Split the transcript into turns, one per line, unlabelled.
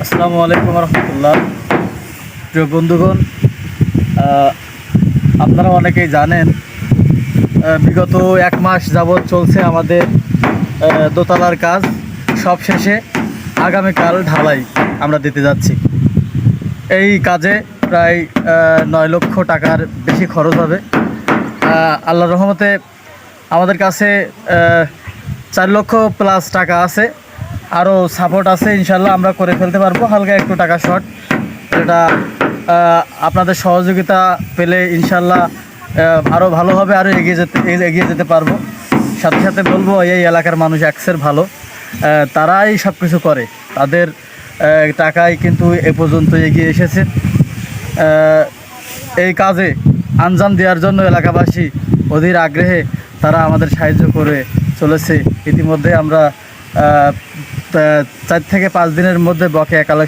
আসসালামু আলাইকুম রহমতুল্লাহ। প্রিয় বন্ধুগণ, আপনারা অনেকেই জানেন বিগত 1 মাস যাবৎ চলছে আমাদের দোতলার কাজ। সব শেষে আগামীকাল ঢালাই আমরা দিতে যাচ্ছি। এই কাজে প্রায় 9 লক্ষ টাকার বেশি খরচ হবে। আল্লাহর রহমতে আমাদের কাছে 4 লক্ষ প্লাস টাকা আছে, আরও সাপোর্ট আছে। ইনশাল্লাহ আমরা করে ফেলতে পারবো। হালকা একটু টাকা শর্ট, এটা আপনাদের সহযোগিতা পেলে ইনশাল্লাহ আরও ভালো হবে, আরও এগিয়ে যেতে পারবো। সাথে সাথে বলবো, এই এলাকার মানুষ এক্সের ভালো, তারাই সব কিছু করে, তাদের টাকায় কিন্তু এ পর্যন্ত এগিয়ে এসেছে। এই কাজে আঞ্জাম দেওয়ার জন্য এলাকাবাসী অধীর আগ্রহে তারা আমাদের সাহায্য করে চলেছে। ইতিমধ্যে আমরা 4 থেকে 5 দিনের মধ্যে বকেয়া কালেকশন